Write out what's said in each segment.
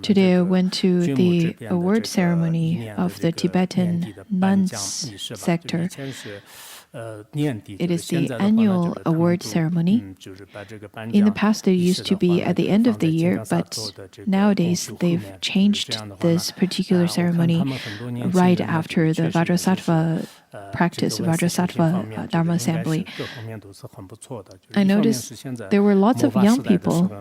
Today I went to the award ceremony of the Tibetan nuns sector. It is the annual award ceremony. In the past, it used to be at the end of the year, but nowadays they've changed this particular ceremony right after the Vajrasattva practice, Vajrasattva Dharma Assembly. I noticed there were lots of young people.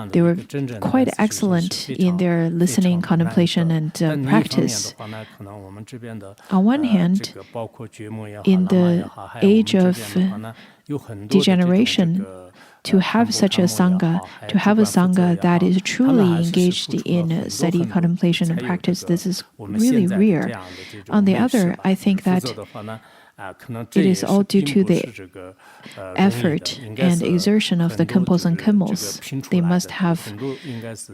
They were quite excellent in their listening, contemplation, and practice. On one hand, in the age of degeneration, to have such a sangha, that is truly engaged in study, contemplation, and practice, this is really rare. On the other, I think that it is all due to the effort and exertion of the Khenpos and Khenmos. They must have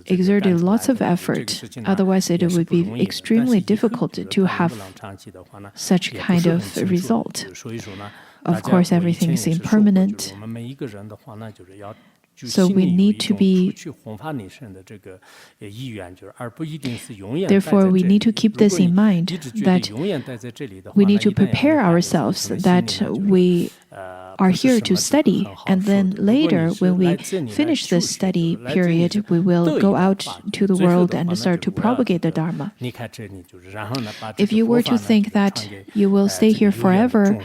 exerted lots of effort, otherwise it would be extremely difficult to have such kind of result. Of course, everything is impermanent. So we need to be, therefore we need to keep this in mind, that we need to prepare ourselves that we are here to study, and then later when we finish this study period, we will go out to the world and start to propagate the Dharma. If you were to think that you will stay here forever,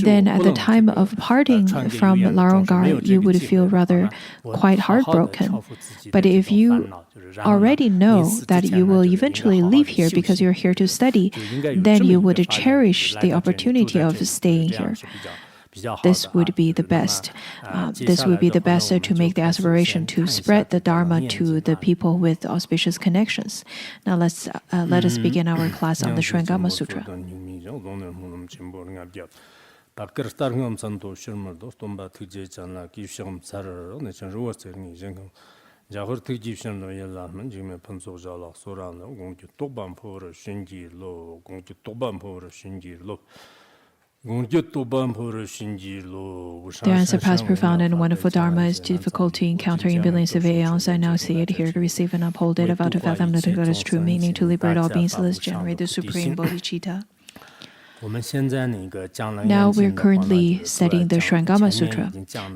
then at the time of parting from Larangar, you would feel rather quite heartbroken. But if you already know that you will eventually leave here because you're here to study, then you would cherish the opportunity of staying here. This would be the best. This would be the best to make the aspiration to spread the Dharma to the people with auspicious connections. Now let us begin our class on the Surangama Sutra. The unsurpassed, profound, and wonderful Dharma is difficult to encounter in billions of aeons. I now see it here to receive and uphold it, about to fathom the God's true meaning, to liberate all beings, let's generate the supreme bodhicitta. Now we're currently studying the Surangama Sutra.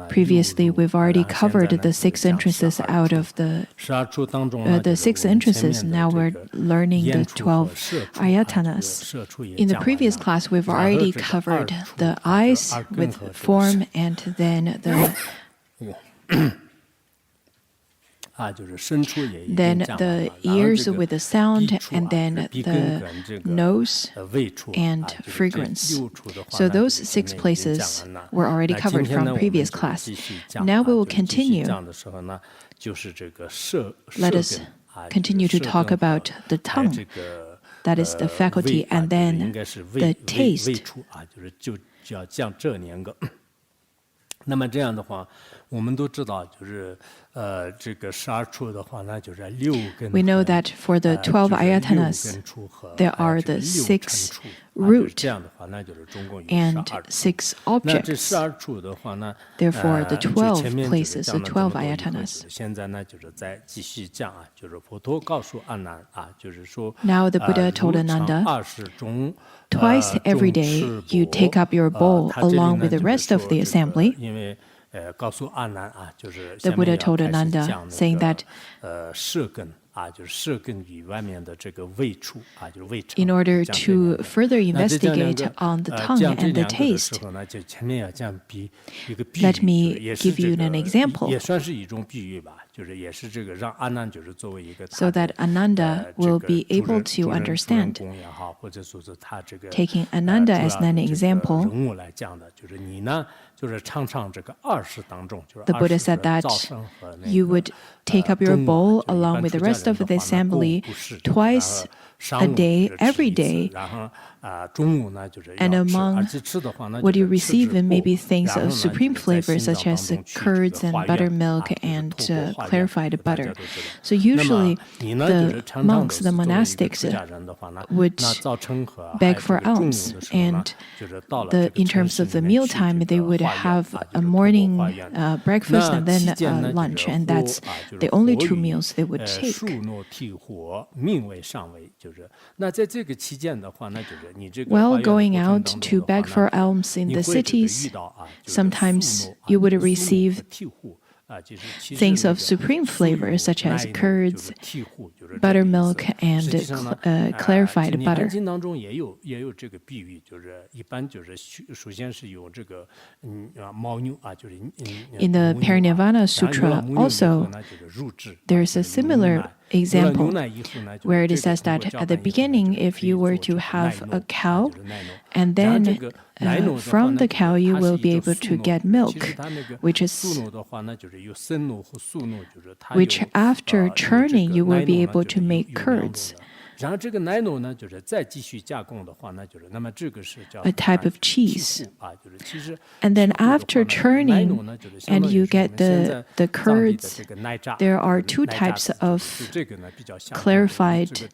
Previously, we've already covered the 6 entrances out of the 6 entrances. Now we're learning the 12 ayatanas. In the previous class, we've already covered the eyes with form, and then the ears with the sound, and then the nose and fragrance. So those 6 places were already covered from previous class. Now we will continue. Let us continue to talk about the tongue, that is the faculty, and then the taste. We know that for the 12 ayatanas, there are the 6 root and 6 objects. Therefore, the 12 places, the 12 ayatanas. Now the Buddha told Ananda, twice every day you take up your bowl along with the rest of the assembly. The Buddha told Ananda, saying that in order to further investigate on the tongue and the taste, let me give you an example, so that Ananda will be able to understand. Taking Ananda as an example, the Buddha said that you would take up your bowl along with the rest of the assembly twice a day, every day, And among what you receive in maybe things of supreme flavor, such as curds and buttermilk and clarified butter. So usually the monks, the monastics, would beg for alms. And in terms of the mealtime, they would have a morning breakfast and then lunch. And that's the only 2 meals they would take. While going out to beg for alms in the cities, sometimes you would receive things of supreme flavor, such as curds, buttermilk, and clarified butter. In the Parinirvana Sutra, also, there's a similar example where it says that at the beginning, if you were to have a cow, and then from the cow you will be able to get milk, which after churning you will be able to make curds. A type of cheese. And then after churning and you get the curds, there are 2 types of clarified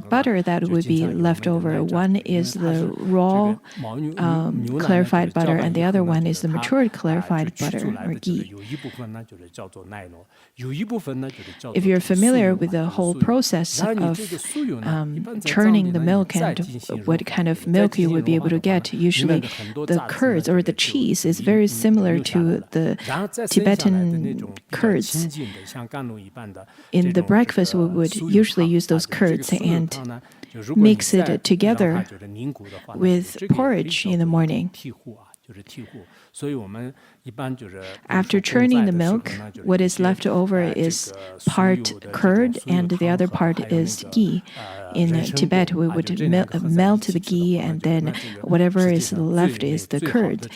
butter that would be left over. One is the raw clarified butter, and the other one is the matured clarified butter or ghee. If you're familiar with the whole process of churning the milk and what kind of milk you would be able to get, usually the curds or the cheese is very similar to the Tibetan curds. In the breakfast, we would usually use those curds and mix it together with porridge in the morning. After churning the milk, what is left over is part curd and the other part is ghee. In Tibet, we would melt the ghee, and then whatever is left is the curd.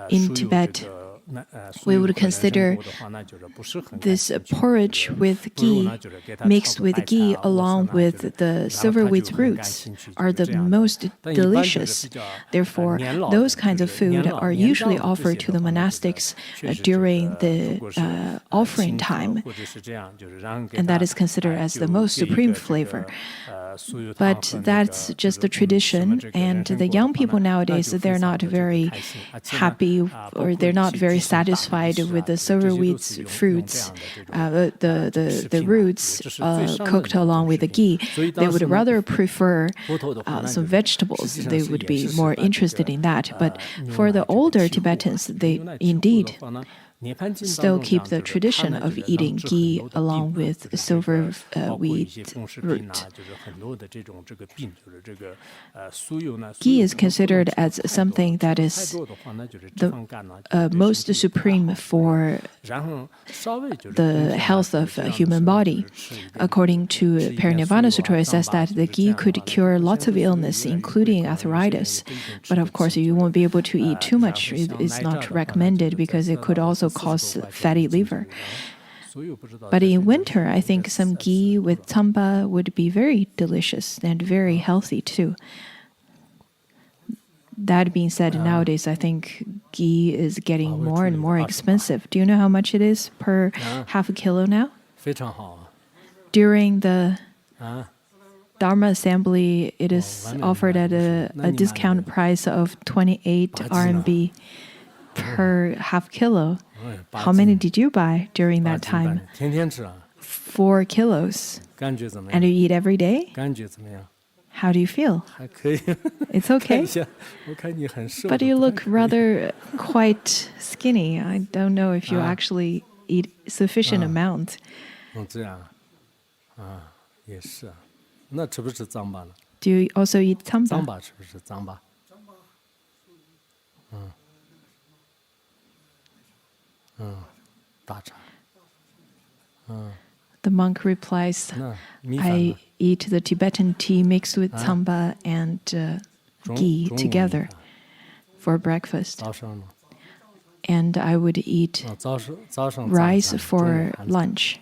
In Tibet, we would consider this porridge with ghee, mixed with ghee along with the silver wheat roots, are the most delicious. Therefore, those kinds of food are usually offered to the monastics during the offering time, and that is considered as the most supreme flavor. But that's just the tradition, and the young people nowadays, they're not very happy or they're not very satisfied with the silver wheat fruits, the roots cooked along with the ghee. They would rather prefer some vegetables. They would be more interested in that. But for the older Tibetans, they indeed still keep the tradition of eating ghee along with silver wheat root. Ghee is considered as something that is the most supreme for the health of the human body. According to Parinirvana Sutra, it says that the ghee could cure lots of illness, including arthritis. But of course, you won't be able to eat too much. It is not recommended because it could also cause fatty liver. But in winter, I think some ghee with tsamba would be very delicious and very healthy too. That being said, nowadays I think ghee is getting more and more expensive. Do you know how much it is per half a kilo now? During the Dharma assembly, it is offered at a discount price of 28 RMB per half kilo. How many did you buy during that time? 4 kilos. And you eat every day? How do you feel? It's okay. But you look rather quite skinny. I don't know if you actually eat sufficient amount. Do you also eat tsamba? The monk replies, I eat the Tibetan tea mixed with tsamba and ghee together for breakfast. and I would eat rice for lunch.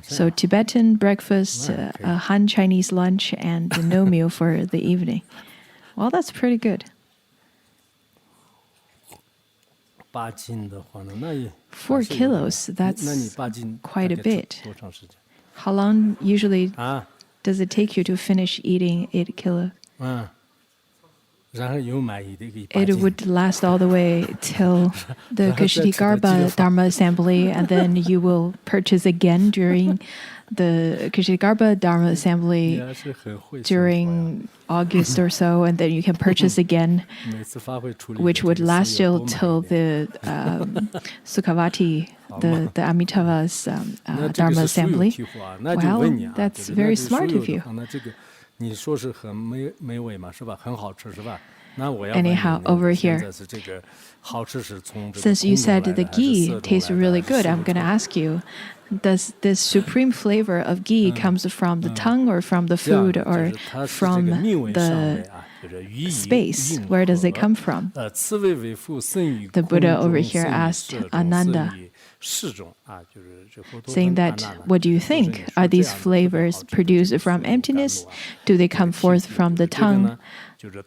So Tibetan breakfast, a Han Chinese lunch, and no meal for the evening. Well, that's pretty good. 4 kilos, that's quite a bit. How long usually does it take you to finish eating 8 kilos? It would last all the way till the Kshitigarbha Dharma Assembly, and then you will purchase again during the Kshitigarbha Dharma Assembly during August or so, and then you can purchase again, which would last you till the Sukhavati, the Amitabha's Dharma Assembly. Well, that's very smart of you. Anyhow, over here, since you said the ghee tastes really good, I'm going to ask you, does this supreme flavor of ghee comes from the tongue or from the food or from the space? Where does it come from? The Buddha over here asked Ananda, saying that, what do you think? Are these flavors produced from emptiness? Do they come forth from the tongue?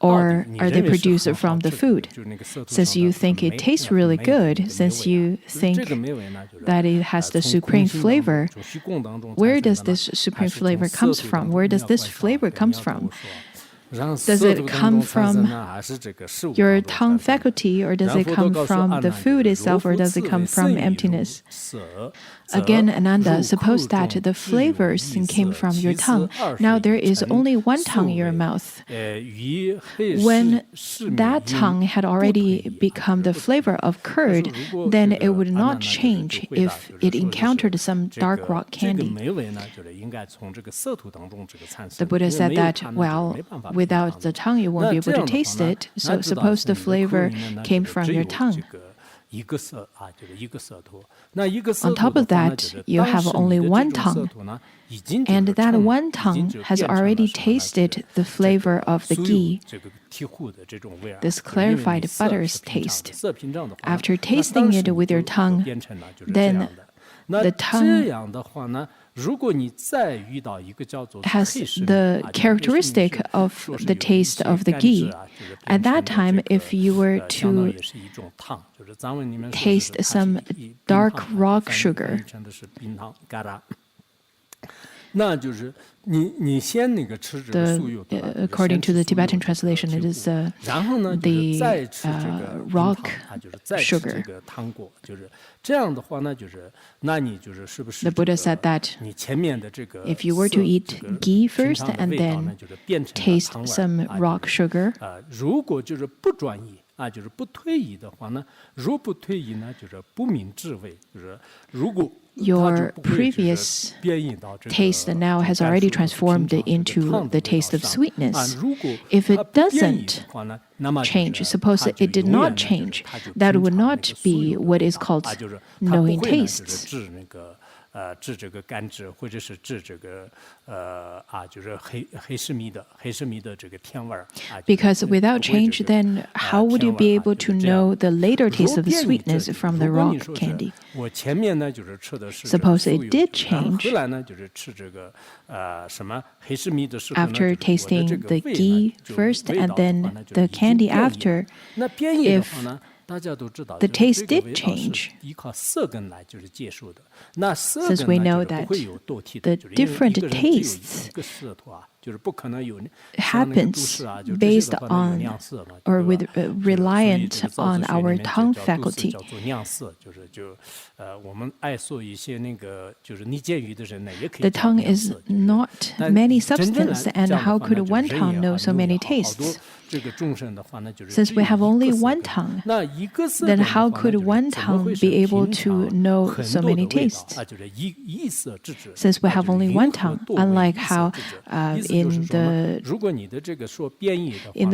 Or are they produced from the food? Since you think it tastes really good, since you think that it has the supreme flavor, where does this supreme flavor comes from? Where does this flavor comes from? Does it come from your tongue faculty, or does it come from the food itself, or does it come from emptiness? Again, Ananda, suppose that the flavors came from your tongue. Now there is only one tongue in your mouth. When that tongue had already become the flavor of curd, then it would not change if it encountered some dark rock candy. The Buddha said that, well, without the tongue you won't be able to taste it. So suppose the flavor came from your tongue. On top of that, you have only one tongue, and that one tongue has already tasted the flavor of the ghee, this clarified butter's taste. After tasting it with your tongue, then the tongue has the characteristic of the taste of the ghee. At that time, if you were to taste some dark rock sugar, according to the Tibetan translation, it is the rock sugar. The Buddha said that if you were to eat ghee first and then taste some rock sugar, your previous taste now has already transformed into the taste of sweetness. If it doesn't change, suppose it did not change, that would not be what is called knowing tastes. Because without change, then how would you be able to know the later taste of the sweetness from the rock candy? Suppose it did change. After tasting the ghee first and then the candy after, if the taste did change, since we know that the different tastes happens based on or reliant on our tongue faculty. The tongue is not many substance, and how could one tongue know so many tastes? Since we have only one tongue, then how could one tongue be able to know so many tastes? Since we have only one tongue, unlike how in the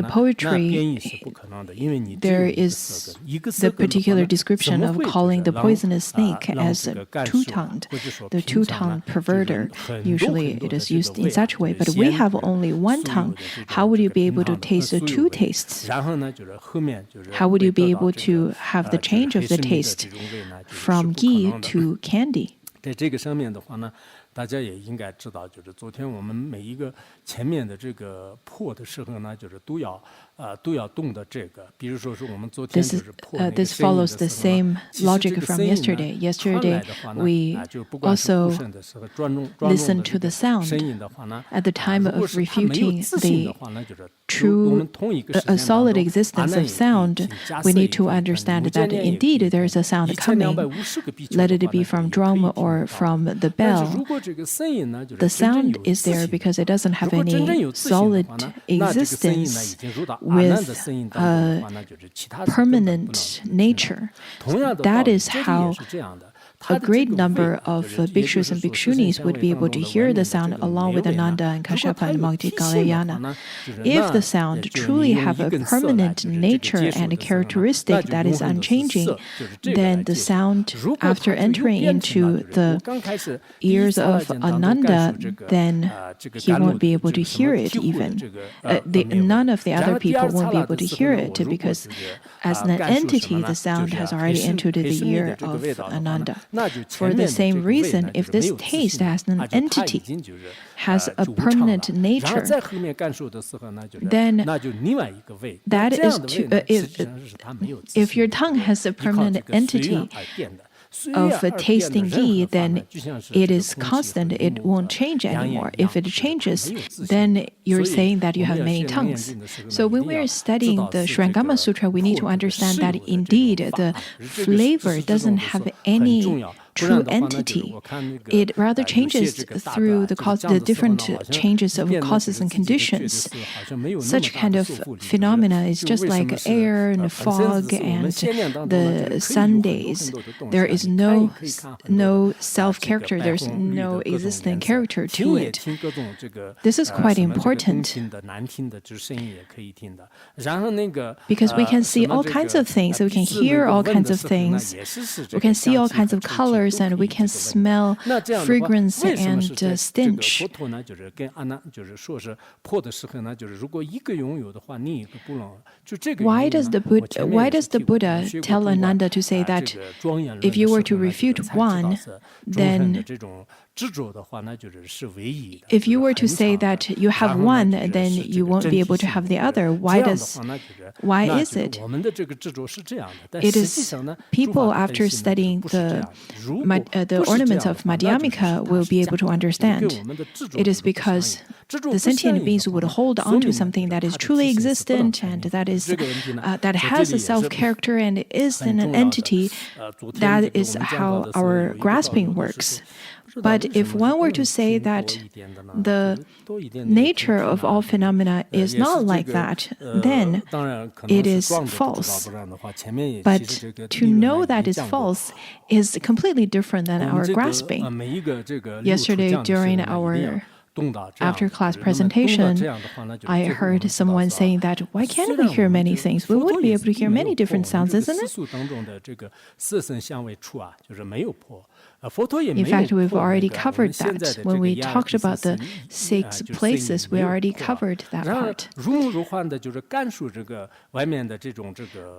poetry, there is the particular description of calling the poisonous snake as two-tongued, the two-tongued perverter. Usually it is used in such a way, but we have only one tongue. How would you be able to taste the two tastes? How would you be able to have the change of the taste from ghee to candy? 大家也应该知道，就是昨天我们每一个前面的这个破的时候呢，就是都要动的这个，比如说是我们昨天就是破那个 This follows the same logic from yesterday. Yesterday, we also listened to the sound. At the time of refuting the true, a solid existence of sound, we need to understand that indeed there is a sound coming, let it be from drum or from the bell. The sound is there because it doesn't have any solid existence with a permanent nature. That is how a great number of bhikshus and bhikshunis would be able to hear the sound along with Ananda and Kashyapa and Kalyana. If the sound truly have a permanent nature and a characteristic that is unchanging, then the sound, after entering into the ears of Ananda, then he won't be able to hear it even. None of the other people won't be able to hear it because as an entity, the sound has already entered the ear of Ananda. For the same reason, if this taste as an entity has a permanent nature, then that is if your tongue has a permanent entity of tasting ghee, then it is constant, it won't change anymore. If it changes, then you're saying that you have many tongues. So when we're studying the Surangama Sutra, we need to understand that indeed the flavor doesn't have any true entity. It rather changes through the different changes of causes and conditions. Such kind of phenomena is just like air and fog and the sun days. There is no self-character. There's no existing character to it. This is quite important because we can see all kinds of things. We can hear all kinds of things. We can see all kinds of colors. And we can smell fragrance and stench. Why does the Buddha tell Ananda to say that if you were to refute one, then if you were to say that you have one, then you won't be able to have the other. Why is it? It is people after studying the ornaments of Madhyamika will be able to understand. It is because the sentient beings would hold on to something that is truly existent and that has a self-character and is an entity. That is how our grasping works. But if one were to say that the nature of all phenomena is not like that, then it is false. But to know that is false is completely different than our grasping. Yesterday, during our after-class presentation, I heard someone saying that, why can't we hear many things? We would be able to hear many different sounds, isn't it? In fact, we've already covered that. When we talked about the 6 places, we already covered that part.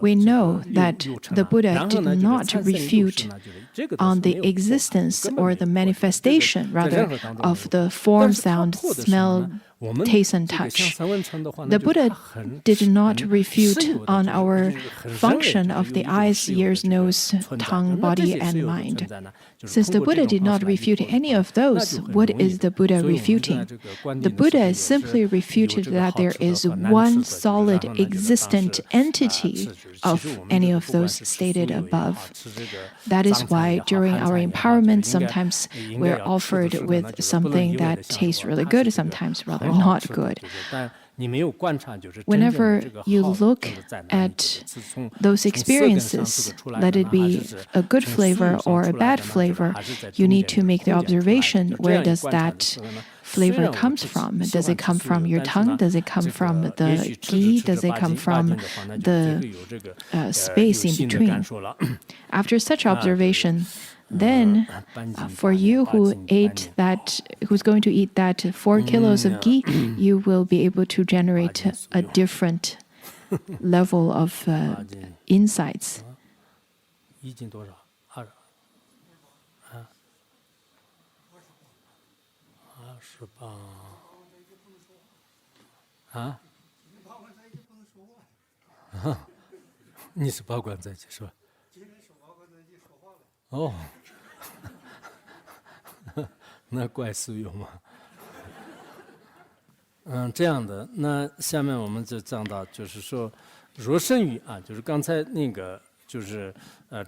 We know that the Buddha did not refute on the existence or the manifestation, rather, of the form, sound, smell, taste and touch. The Buddha did not refute on our function of the eyes, ears, nose, tongue, body, and mind. Since the Buddha did not refute any of those, what is the Buddha refuting? The Buddha simply refuted that there is one solid existent entity of any of those stated above. That is why during our empowerment, sometimes we're offered with something that tastes really good, sometimes rather not good. Whenever you look at those experiences, let it be a good flavor or a bad flavor, you need to make the observation, where does that flavor comes from. Does it come from your tongue? Does it come from the ghee? Does it come from the space in between? After such observation, then for you who's going to eat that 4 kilos of ghee, you will be able to generate a different level of insights. 1斤多少？28啊？你是保管在即是吧？哦，那怪素有吗？这样的，那下面我们就讲到，就是说，若生于啊，就是刚才那个，就是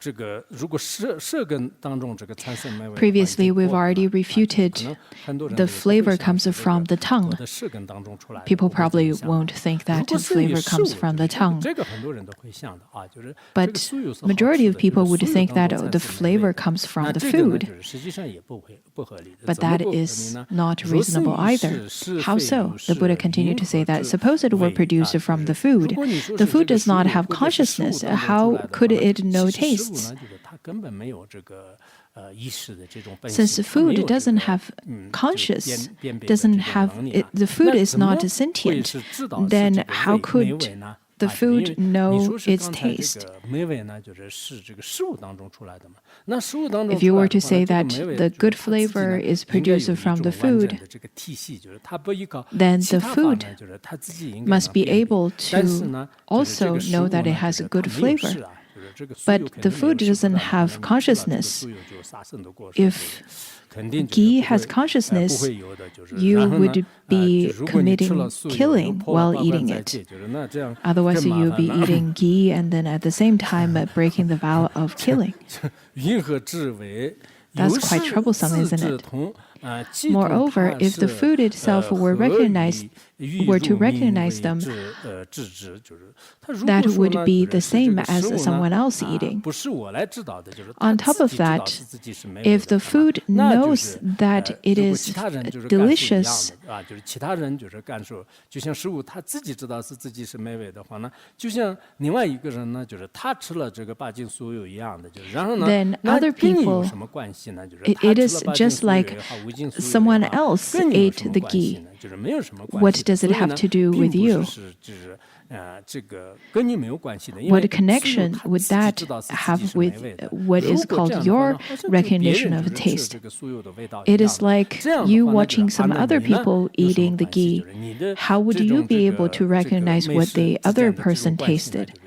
这个如果舌根当中这个产生美味。Previously, we've already refuted the flavor comes from the tongue. People probably won't think that the flavor comes from the tongue. But majority of people would think that the flavor comes from the food. But that is not reasonable either. How so? The Buddha continued to say that suppose it were produced from the food. The food does not have consciousness. How could it know taste? Since food doesn't have conscious, the food is not sentient, then how could the food know its taste? If you were to say that the good flavor is produced from the food, then the food must be able to also know that it has a good flavor. But the food doesn't have consciousness. If ghee has consciousness, you would be committing killing while eating it. Otherwise, you'll be eating ghee and then at the same time breaking the vow of killing. That's quite troublesome, isn't it? Moreover, if the food itself were to recognize them, that would be the same as someone else eating. On top of that, if the food knows that it is delicious, then other people, it is just like someone else ate the ghee. What does it have to do with you? What connection would that have with what is called your recognition of taste? It is like you watching some other people eating the ghee. How would you be able to recognize what the other person tasted?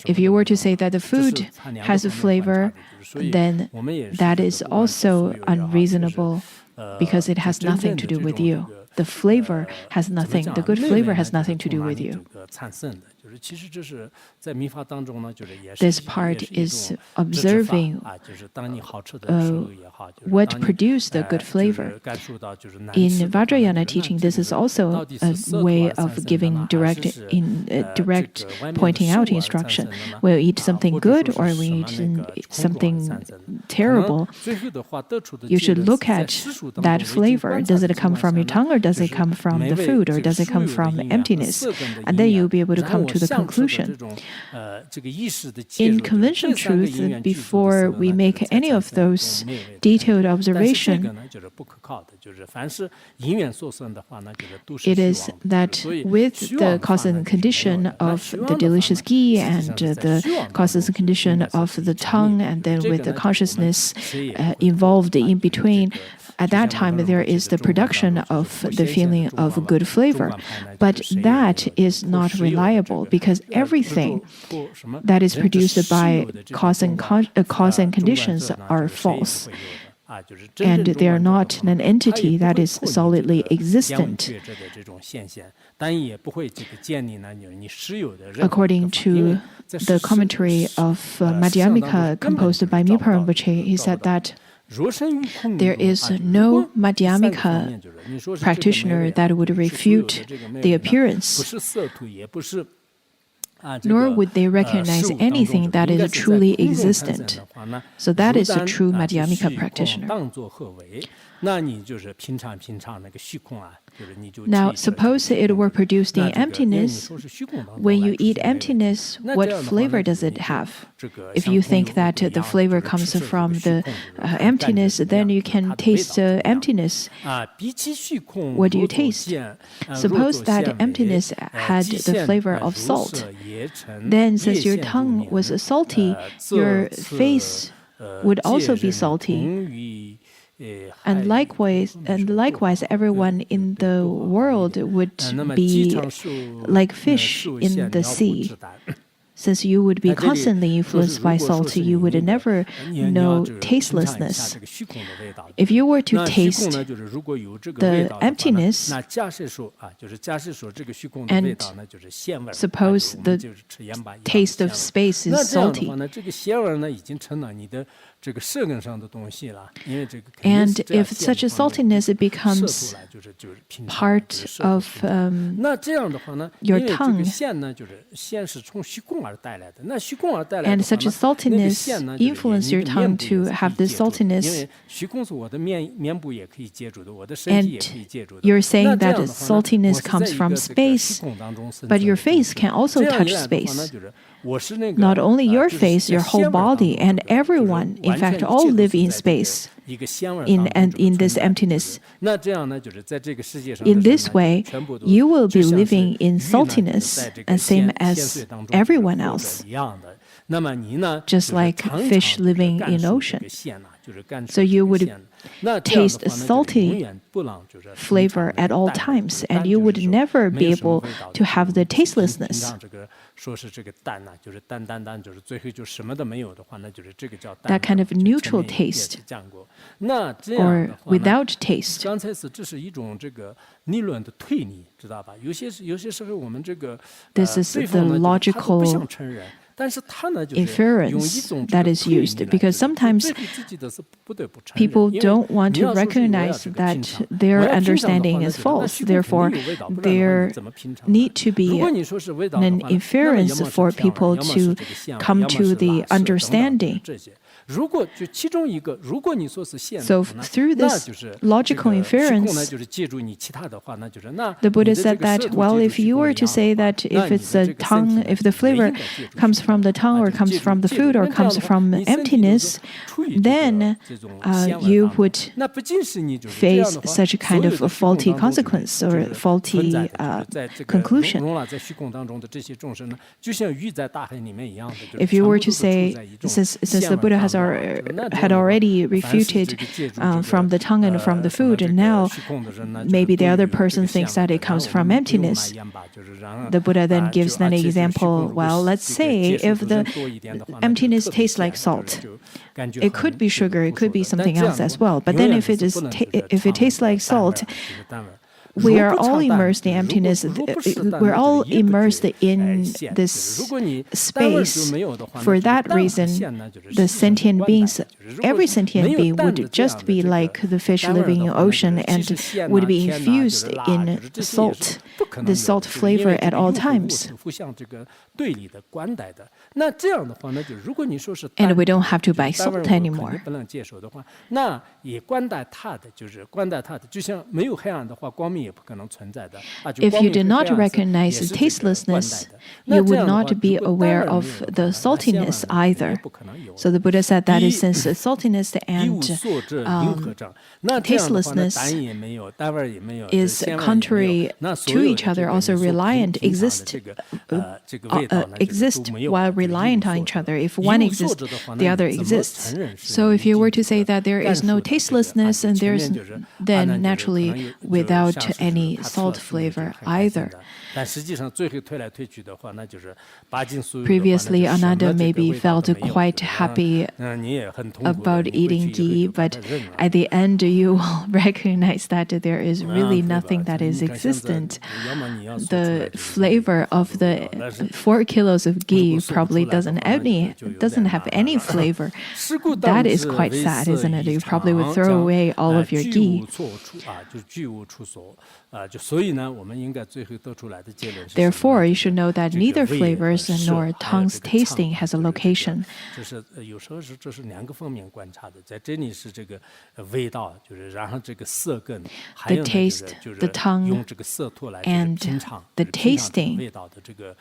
If you were to say that the food has a flavor, then that is also unreasonable because it has nothing to do with you. The flavor has nothing, the good flavor has nothing to do with you. This part is observing what produced the good flavor. In Vajrayana teaching, this is also a way of giving direct pointing out instruction. When you eat something good or when you eat something terrible, you should look at that flavor. Does it come from your tongue or does it come from the food or does it come from emptiness? And then you'll be able to come to the conclusion. In conventional truth, before we make any of those detailed observations, it is that with the cause and condition of the delicious ghee and the causes and condition of the tongue, and then with the consciousness involved in between, at that time, there is the production of the feeling of good flavor. But that is not reliable because everything that is produced by cause and conditions are false. And they are not an entity that is solidly existent. According to the commentary of Madhyamika composed by Mipa Rinpoche, he said that there is no Madhyamika practitioner that would refute the appearance, nor would they recognize anything that is truly existent. So that is a true Madhyamika practitioner. Now, suppose it were produced in emptiness. When you eat emptiness, what flavor does it have? If you think that the flavor comes from the emptiness, then you can taste emptiness. What do you taste? Suppose that emptiness had the flavor of salt. Then, since your tongue was salty, your face would also be salty. And likewise, everyone in the world would be like fish in the sea. Since you would be constantly influenced by salt, you would never know tastelessness. If you were to taste the emptiness, and suppose the taste of space is salty, and if such a saltiness becomes part of your tongue, and such a saltiness influences your tongue to have this saltiness, and you're saying that saltiness comes from space, but your face can also touch space. Not only your face, your whole body, and everyone, in fact, all live in space, in this emptiness. In this way, you will be living in saltiness, same as everyone else, just like fish living in ocean. So you would taste a salty flavor at all times, and you would never be able to have the tastelessness. That kind of neutral taste, or without taste. This is the logical inference that is used, because sometimes people don't want to recognize that their understanding is false. Therefore, there need to be an inference for people to come to the understanding. So through this logical inference, the Buddha said that, well, if you were to say that if it's a tongue, if the flavor comes from the tongue or comes from the food or comes from emptiness, then you would face such a kind of a faulty consequence or faulty conclusion. If you were to say, since the Buddha had already refuted from the tongue and from the food, and now maybe the other person thinks that it comes from emptiness. The Buddha then gives an example. Well, let's say if the emptiness tastes like salt, it could be sugar, it could be something else as well. But then if it tastes like salt, we are all immersed in emptiness. We're all immersed in this space. For that reason, the sentient beings, every sentient being would just be like the fish living in the ocean and would be infused in salt, the salt flavor at all times. And we don't have to buy salt anymore. If you do not recognize tastelessness, you would not be aware of the saltiness either. So the Buddha said that since saltiness and tastelessness is contrary to each other, also reliant, exist while reliant on each other. If one exists, the other exists. So if you were to say that there is no tastelessness, and then naturally without any salt flavor either. Previously, Ananda maybe felt quite happy about eating ghee, but at the end you will recognize that there is really nothing that is existent. The flavor of the 4 kilos of ghee probably doesn't have any flavor. That is quite sad, isn't it? You probably would throw away all of your ghee. 就所以呢，我们应该最后得出来的结论是 Therefore, you should know that neither flavors nor tongue's tasting has a location. 这是有时候是这是两个方面观察的，在这里是这个味道，就是然后这个色根，还有呢就是用这个色托来品尝 the tasting 味道的这个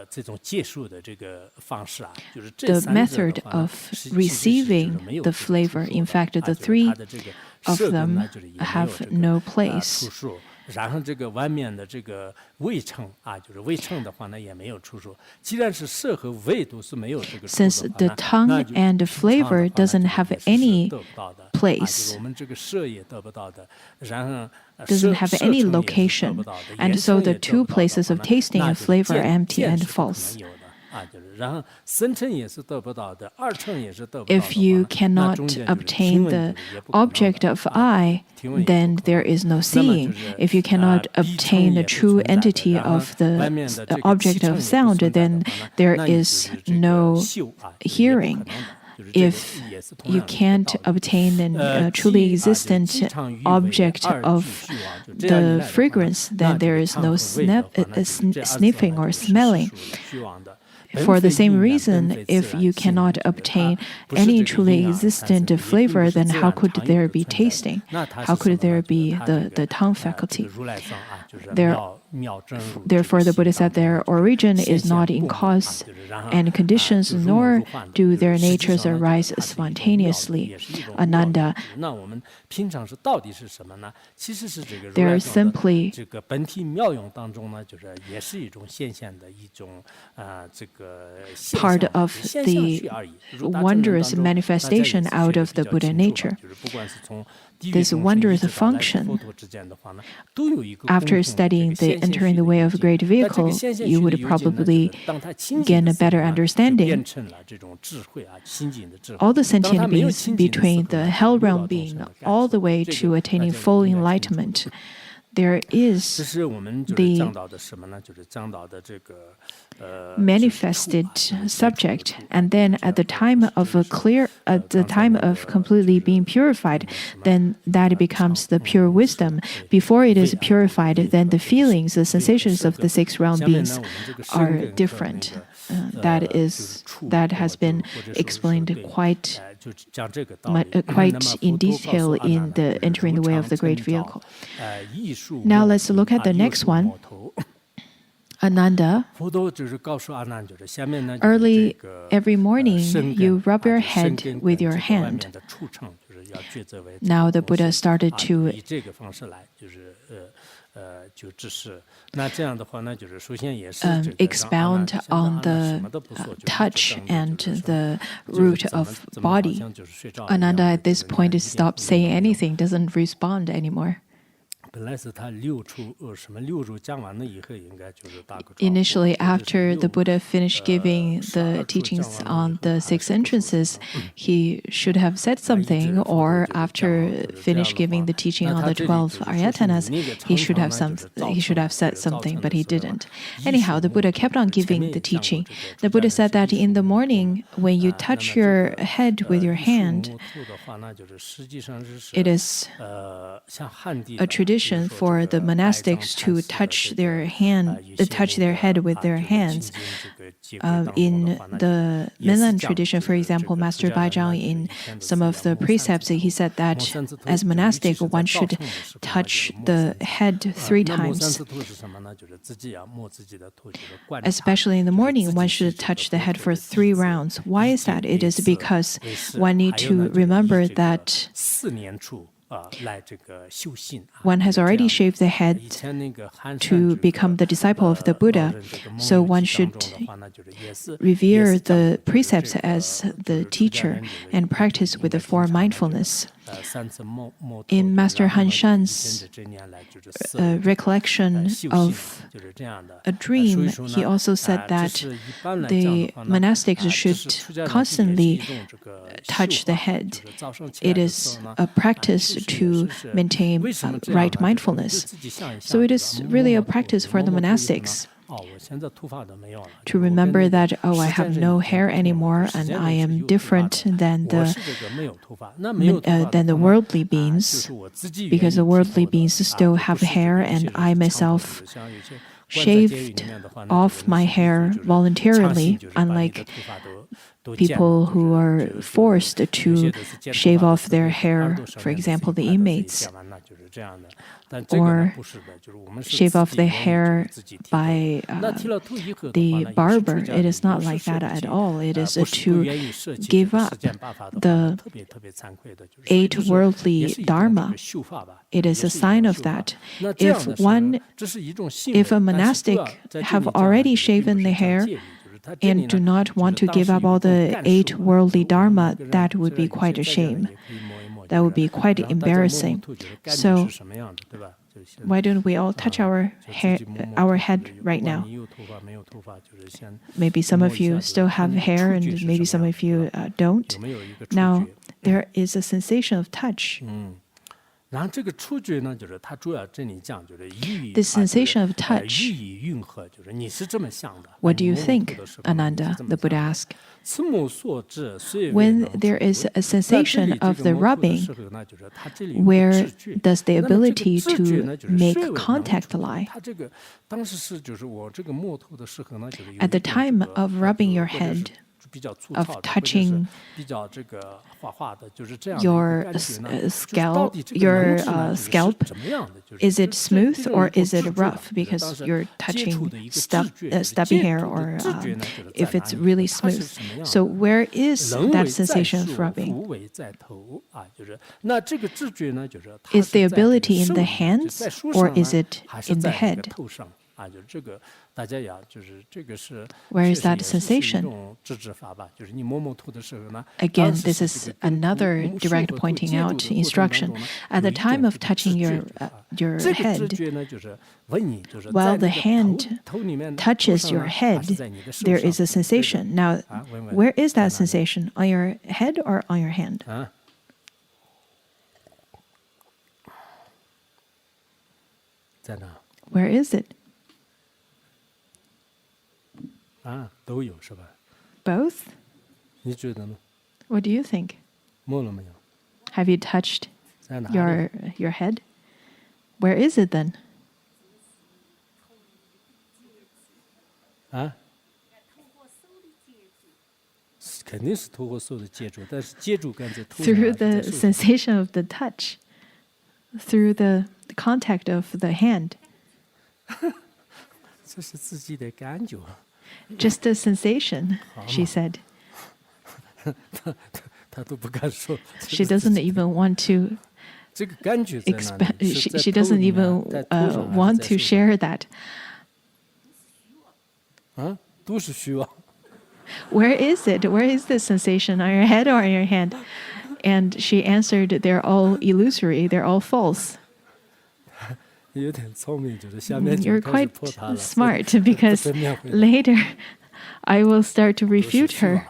这种介述的这个方式啊，就是这 the 三者 method 的话呢 of 是其实是 receiving 没有 the 这个出 flavor. 处 In 的 fact, 啊 the 就是 three 它的这个 of 色根 them 呢就是也没有 have 这个 no 出 place. 处。然后这个外面的这个味称啊，就是味称的话呢也没有出处。既然是色和味都是没有这个出处的 Since 话 the 呢， tongue 那就 and the 平常的话 flavor 呢 doesn't 就 have 也是 any 得不到的， place. 就是我们这个色也得不到的，然后 doesn't have 色 any 称也是得 location. 不到的， And 颜 so 称 the 也得 two 不到的 places 话 of 呢， tasting 那 and 就是 flavor are 见 empty 见 and 是不可 false. 能有的啊，就是然后声称也是得不到的，二称也是得不到的 If 话 you 呢，那 cannot 中间就是听 obtain 闻 the 就是也不可能 object 的 of 啊， eye, 听闻也不 then 可能 there is no 那么 seeing. 就是 If you cannot 鼻称 obtain 也 the 是 true 存在的， entity 然后 of the 外面的这个气 object 称 of 也是 sound, 存在的 then 话呢， there 那你就 is 是这个 no 嗅啊，就是也不可 hearing. 能的，就是这个 If 也是同 you 样的一个 can't 道理。 obtain an truly 即啊，就是 existent 机场语味 object 二 of 俱续啊，就这样一 the 来的话呢， fragrance, 那 then 这 there 个 is 唱 no 和味的话呢，就是 snip, 这二字 sniffing 呢 or 就是 smelling. 属于虚妄的。 本 For the 非 same 因缘，本 reason, 非自 if 然， you 性 cannot 就是它 obtain 不是 any 这个 truly 因缘而产生 existent 的，也并 flavor, 不是 then 自 how 然 could 常有 there 的 be 存在的。 tasting? 那它 How 是什 could 么呢？ there 就是 be 它这 the 个 tongue 这个 faculty? 如来藏啊，就是 There- 妙真如， Therefore, the Buddha said their origin is not in cause and conditions, nor do their natures arise spontaneously. Ananda, 那我们平常是到底是什么呢？其实是这个如 they 来 are 藏的 simply 这个本体妙用当中呢，就是也是一种现象的一种这个现象 part of 现象 the 学而已。如大乘人 wondrous 当中，大家也是 manifestation 学 out 得 of 比 the 较 Buddha 清楚吧， nature. 就是不管是从地狱 This 众生 wondrous 一直到来 function, 佛陀之间的话呢，都有一个共 after 同的这 studying 个 the 先贤 entering 学 the 的 way 游 of 记 great 那这个 vehicle, 先贤 you 学的 would 游记呢，就 probably 是当他清 gain 净 a 的时候 better 呢，就 understanding. 变成了这种智慧啊，清净的智慧。 All the 当 sentient 他没有 beings 清净的时 between 候 the 呢， hell 就遇到 realm 众 being 生的感 all 受 the way 这 to 个 attaining 大家 full 应该清楚。 enlightenment. There 这 is 是我们就是 the 讲到的什么呢？就是讲到的这个manifested subject, and then at the time of completely being purified, then that becomes the pure wisdom. Before it is purified, then the feelings, the sensations of the six realm 下面 beings 呢，我们这个 are 身根和那 different. 个 That has been explained quite 就讲这个道理。 quite in detail in the entering the way of the great vehicle. Now let's look at the next one. Ananda, 佛陀就是告诉阿难，就是下面呢， early 这个 every morning 身根 you rub your 身 head 根 with 跟 your 这个外 hand. 面的触称，就是要抉择为 Now the 同 Buddha 时 started 啊 to 以这个方式来，就是就指示。那这样的话呢，就是首先也是这个让阿难 expound 现在 on 阿难 the 什么都不做，就一直 touch 等着 and 就是说 the 就是 root 怎么 of 怎么好 body. 像就是睡着了一样 Ananda 的 at this 这个 point 一 has 点 stopped saying 动静没有。 anything, doesn't respond anymore. 本来是他六出什么六入讲完了以后，应该就是打个招呼。 Initially, 或者是 after 六 the Buddha finished giving the 12处 teachings 讲完了以 on 后， the 还 six 是不说 entrances, 什么。 he should have said something, 那一直佛陀 or 就是讲 after 就是这样 finished 的 giving 话 the teaching 那 on 他 the 这里 12就是说是 ayatanas, 你那个 he 常 should 常 have 呢， some. 就是造 He should 成 have 就 said 是造 something, 成 but 的 he 这个 didn't. 艺 Anyhow, 术 the 目 Buddha 的， kept on 前 giving 面 the 也讲过 teaching. 这个 The 出 Buddha 家人 said 是 that 艺 in 术 the 目的 morning, when you 那么 touch 这 your 个 head with your 艺术 hand, 目图的话呢，就是实际上是 it is 像汉地 a 的，比如 tradition 说 for 这 the 个白藏 monastics 禅 to 寺的 touch 这 their 个 hand, 一些 touch 那 their 个 head with 啊， their 就是亲 hands. 近这个结规当中的 In 话，那就 the 也是 mainland 讲， tradition, 就 for 是这 example, 个出 Master 家人呢， Bajang, 就是 in 一天的 some 自 of 然 the 摸三 precepts, 次 he 头， said 摸 that 三次头， as 就尤其 monastic, 是在 one 造 should 称的时候呢，就是 touch 摸 the 三次头。 head 3那摸三 times. 次头是什么呢？就是自己要摸自己的头，就是观察， Especially in the 就是 morning, 自 one 己是 should 这个 touch the 佛 head 陀 for 的弟 3子， rounds. Why 以 is 这 that? 个 It 为 is 师 because 为师， one need 还有 to 呢，就是以 remember 这个 that 4年处来这个修信啊， one 就 has 是这 already 样的。 shaved the head 以前那个寒山 to 这个 become the disciple of the 老 Buddha, 人这个蒙 so 语 one 记当 should 中的话呢，就是也是 revere 讲的 the 就是这 precepts 个 as 就 the 是出家 teacher 人这个 and 应 practice 应 with the 该 four 经常呢，就是 mindfulness. 三次摸头， In 就 Master 然后呢，就一 Hanshan's 天的这年来就是4年 recollection 修信 of 啊，就是这样的。a 所 dream, 以说 he 呢， also said 这 that 是一般来讲的 the 话呢， monastics 这 should 是出家人是也是一 constantly 种这个 touch 修 the 法， head. 就是早上起来 It 的 is 时候呢， a practice 其实也 to 是 maintain 为什么这样 right 呢？就是对 mindfulness. 自己想一 So 想， it 对吧？ is 摸 really a 摸头， practice 就 for 摸 the 摸头以后呢， monastics. to remember that, oh, I have no hair anymore and I am different than the worldly beings, because the worldly beings still have hair and I myself shaved off my hair voluntarily, unlike people who are forced to shave off their hair, for example, the inmates, or shave off their hair by the barber. It is not like that at all. It is to give up the 8 worldly dharma. It is a sign of that. If a monastic have already shaven the hair and do not want to give up all the 8 worldly dharma, that would be quite a shame. That would be quite embarrassing. So why don't we all touch our head right now? Maybe some of you still have hair and maybe some of you don't. Now, there is a sensation of touch. This sensation of touch, what do you think, Ananda? The Buddha asked. When there is a sensation of the rubbing, where does the ability to make contact lie? At the time of rubbing your head, of touching your scalp, is it smooth or is it rough? Because you're touching stubby hair, or if it's really smooth. So where is that sensation of rubbing? Is the ability in the hands or is it in the head? Where is that sensation? Again, this is another direct pointing out instruction. At the time of touching your head, while the hand touches your head, there is a sensation. Now, where is that sensation? On your head or on your hand? Where is it? Both? What do you think? Have you touched your head? Where is it then? Through the sensation of the touch, through the contact of the hand. Just a sensation, she said. She doesn't even want to she doesn't even want to share that. Where is it? Where is the sensation? On your head or on your hand? And she answered, they're all illusory, they're all false. You're quite smart, because later I will start to refute her.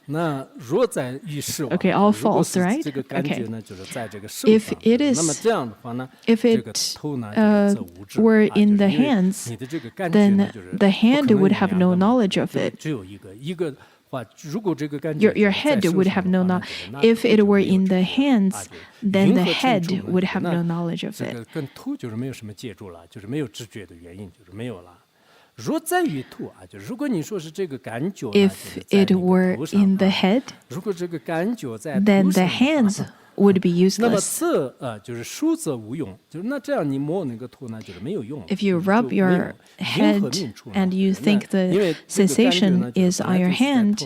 Okay, all false, right? Okay. If it were in the hands, then the hand would have no knowledge of it. Your head would have no knowledge. If it were in the hands, then the head would have no knowledge of it. If it were in the head, then the hands would be useless. If you rub your head and you think the sensation is on your hand,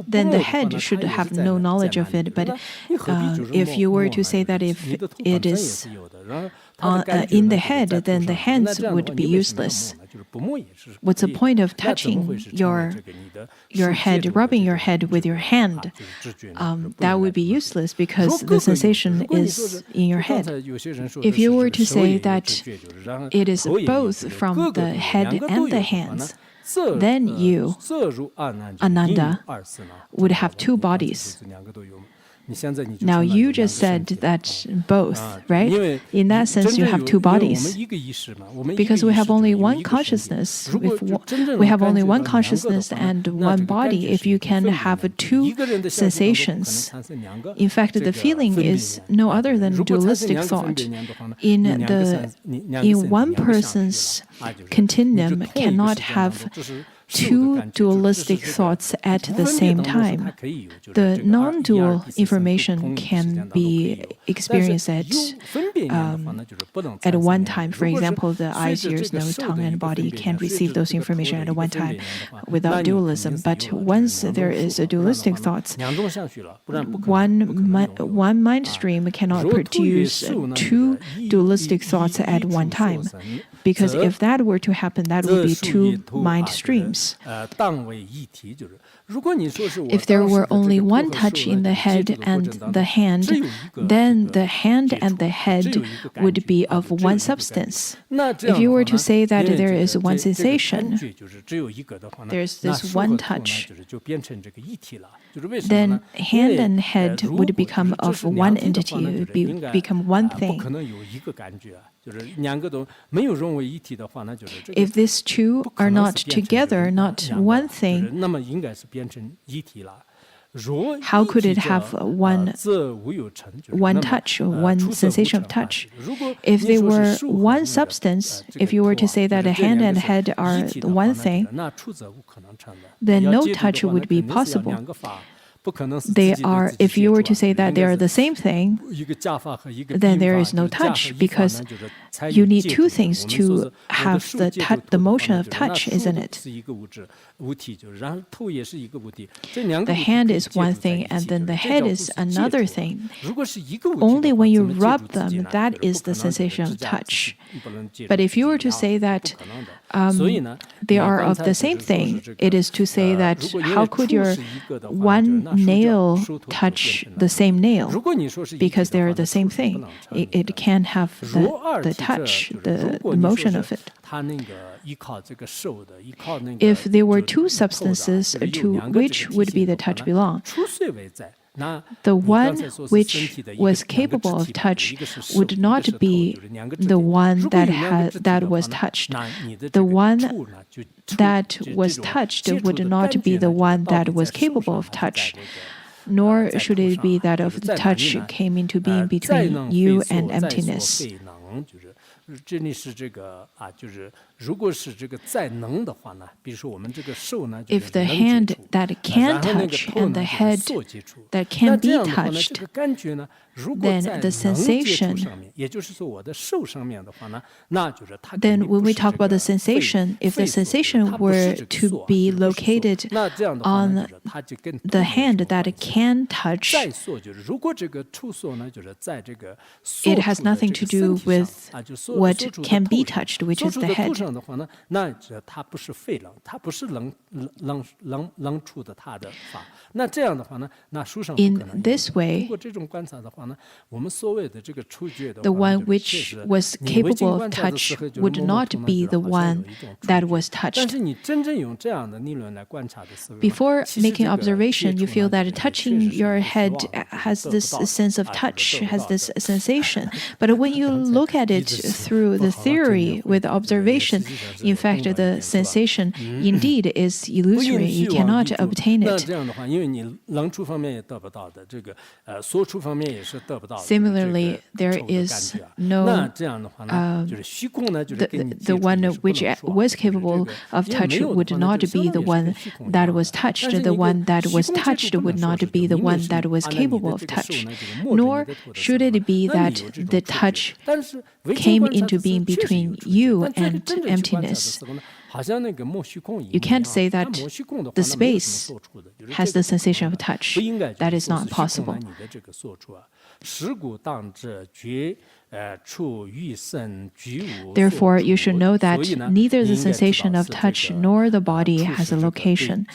then the head should have no knowledge of it. But if you were to say that if it is in the head, then the hands would be useless. What's the point of touching your head, rubbing your head with your hand? That would be useless because the sensation is in your head. If you were to say that it is both from the head and the hands, then you, Ananda, would have 2 bodies. Now you just said that both, right? In that sense, you have two bodies. Because we have only one consciousness. We have only one consciousness and one body. If you can have two sensations, in fact, the feeling is no other than dualistic thought. In one person's continuum cannot have two dualistic thoughts at the same time. The non-dual information can be experienced at one time. For example, the eyes, ears, nose, tongue, and body can receive those information at one time without dualism. But once there is a dualistic thoughts, one mind stream cannot produce two dualistic thoughts at one time. Because if that were to happen, that would be two mind streams. If there were only one touch in the head and the hand, then the hand and the head would be of one substance. If you were to say that there is one sensation, there's this one touch, then hand and head would become of one entity, become one thing. If these two are not together, not one thing, how could it have one touch, one sensation of touch? If they were one substance, if you were to say that a hand and head are one thing, then no touch would be possible. They are, if you were to say that they are the same thing, then there is no touch, because you need two things to have the motion of touch, isn't it? The hand is one thing, and then the head is another thing. Only when you rub them, that is the sensation of touch. But if you were to say that they are of the same thing, it is to say that how could your one nail touch the same nail? Because they are the same thing. It can't have the touch, the motion of it. If there were two substances, to which would be the touch belong? The one which was capable of touch would not be the one that was touched. The one that was touched would not be the one that was capable of touch. Nor should it be that of the touch came into being between you and emptiness. If the hand that can touch and the head that can be touched, then the sensation, then when we talk about the sensation, if the sensation were to be located on the hand that can touch, it has nothing to do with what can be touched, which is the head. In this way, the one which was capable of touch would not be the one that was touched. Before making observation, you feel that touching your head has this sense of touch, has this sensation. But when you look at it through the theory with observation, in fact, the sensation indeed is illusory. You cannot obtain it. Similarly, there is no the one which was capable of touch would not be the one that was touched. The one that was touched would not be the one that was capable of touch. Nor should it be that the touch came into being between you and emptiness. You can't say that the space has the sensation of touch. That is not possible. Therefore, you should know that neither the sensation of touch nor the body has a location.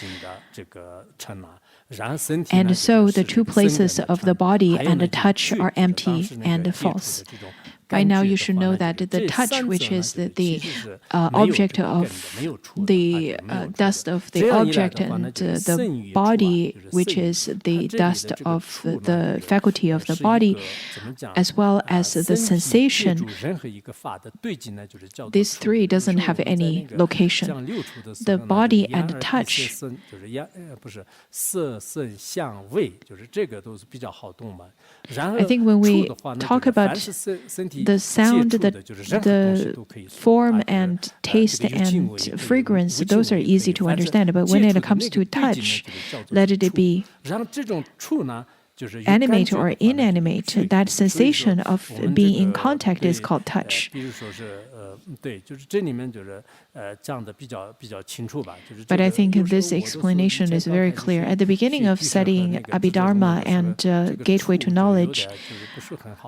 And so the two places of the body and the touch are empty and false. By now, you should know that the touch, which is the object of the dust of the object, and the body, which is the dust of the faculty of the body, as well as the sensation, these three doesn't have any location. The body and touch. I think when we talk about the sound, the form and taste and fragrance, those are easy to understand. But when it comes to touch, let it be animate or inanimate, that sensation of being in contact is called touch. But I think this explanation is very clear. At the beginning of studying Abhidharma and Gateway to Knowledge,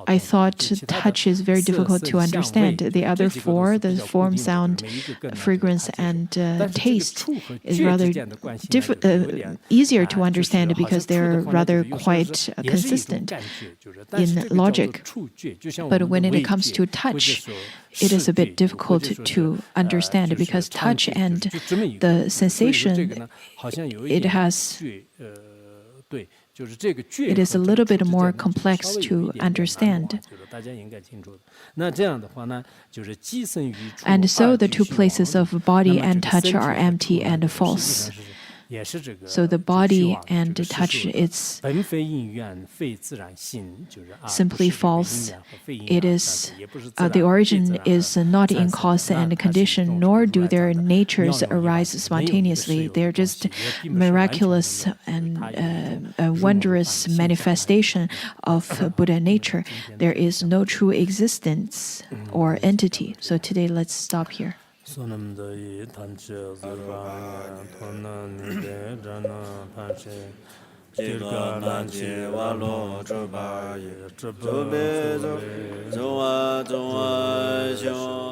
I thought touch is very difficult to understand. The other four, the form, sound, fragrance, and taste, is rather easier to understand because they're rather quite consistent in logic. But when it comes to touch, it is a bit difficult to understand because touch and the sensation, it is a little bit more complex to understand. And so the two places of body and touch are empty and false. So the body and the touch, it's simply false. It is the origin is not in cause and condition, nor do their natures arise spontaneously. They're just miraculous and a wondrous manifestation of Buddha nature. There is no true existence or entity. So today, let's stop here. Sonamdayi tanche zirvaya tona nide jana panche jirga nanche walo chobaye chobe zongwa zongwa xiong